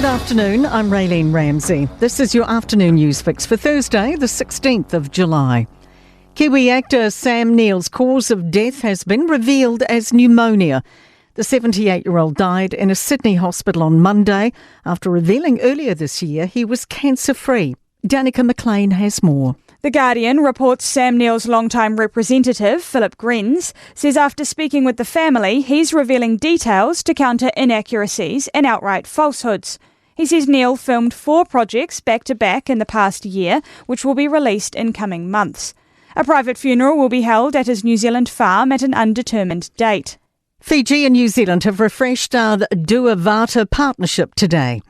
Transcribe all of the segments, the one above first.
Good afternoon, I'm Raylene Ramsey. This is your afternoon news fix for Thursday, the 16th of July. Kiwi actor Sam Neill's cause of death has been revealed as pneumonia. The 78-year-old died in a Sydney hospital on Monday after revealing earlier this year he was cancer-free. Danica McLean has more. The Guardian reports Sam Neill's longtime representative, Philip Grens, says after speaking with the family, he's revealing details to counter inaccuracies and outright falsehoods. He says Neill filmed 4 projects back-to-back in the past year, which will be released in coming months. A private funeral will be held at his New Zealand farm at an undetermined date. Fiji and New Zealand have refreshed our Duavata partnership today.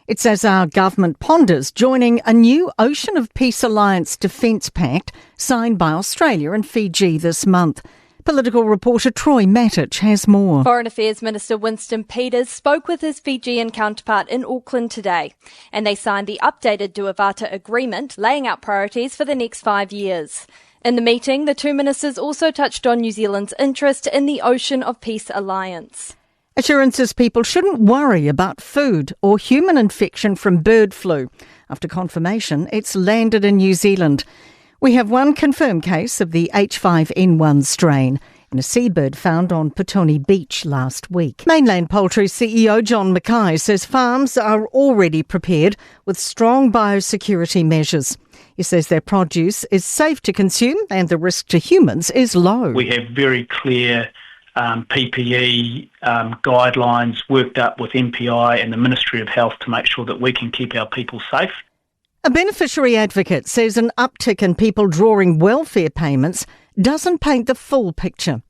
It's as our government ponders joining a new Ocean of Peace Alliance Defence Pact signed by Australia and Fiji this month. Political reporter Troy Matic has more. Foreign Affairs Minister Winston Peters spoke with his Fijian counterpart in Auckland today, and they signed the updated Duavata agreement, laying out priorities for the next 5 years. In the meeting, the two ministers also touched on New Zealand's interest in the Ocean of Peace Alliance. Assurances people shouldn't worry about food or human infection from bird flu. After confirmation, it's landed in New Zealand. We have one confirmed case of the H5N1 strain in a seabird found on Petone Beach last week. Mainland Poultry CEO John Mackay says farms are already prepared with strong biosecurity measures. He says their produce is safe to consume and the risk to humans is low. We have very clear PPE guidelines worked up with MPI and the Ministry of Health to make sure that we can keep our people safe. A beneficiary advocate says an uptick in people drawing welfare payments doesn't paint the full picture.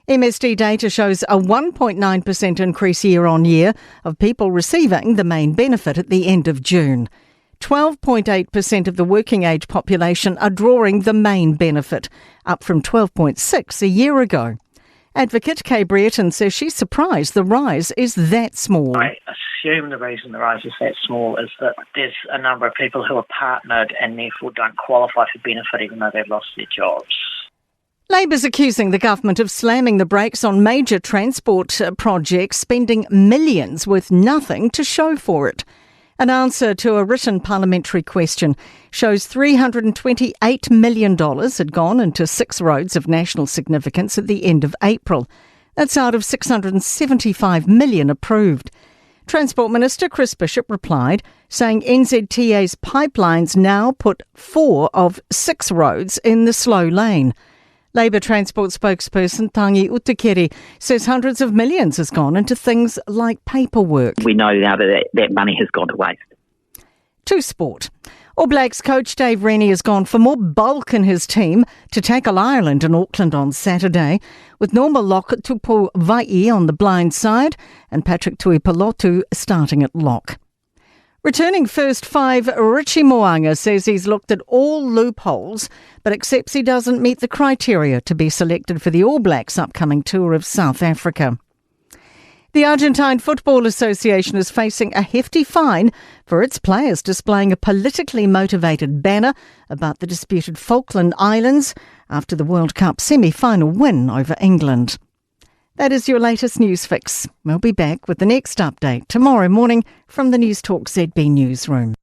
MSD data shows a 1.9% increase year on year of people receiving the main benefit at the end of June. 12.8% of the working age population are drawing the main benefit, up from 12.6% a year ago. Advocate Kay Brereton says she's surprised the rise is that small. I assume the reason the rise is that small is that there's a number of people who are partnered and therefore don't qualify for benefit even though they've lost their jobs. Labor's accusing the government of slamming the brakes on major transport projects, spending millions with nothing to show for it. An answer to a written parliamentary question shows $328 million had gone into 6 roads of national significance at the end of April. That's out of $675 million approved. Transport Minister Chris Bishop replied, saying NZTA's pipelines now put 4 of 6 roads in the slow lane. Labour Transport spokesperson Tangi Utekere says hundreds of millions has gone into things like paperwork. We know now that money has gone to waste. To sport. All Blacks coach Dave Rennie has gone for more bulk in his team to tackle Ireland in Auckland on Saturday, with Norma Tupu Vai on the blind side and Patrick Tuipulotu starting at lock. Returning first 5, Richie Mo'unga says he's looked at all loopholes but accepts he doesn't meet the criteria to be selected for the All Blacks' upcoming tour of South Africa. The Argentine Football Association is facing a hefty fine for its players displaying a politically motivated banner about the disputed Falkland Islands after the World Cup semi-final win over England. That is your latest news fix. We'll be back with the next update tomorrow morning from the Newstalk ZB newsroom.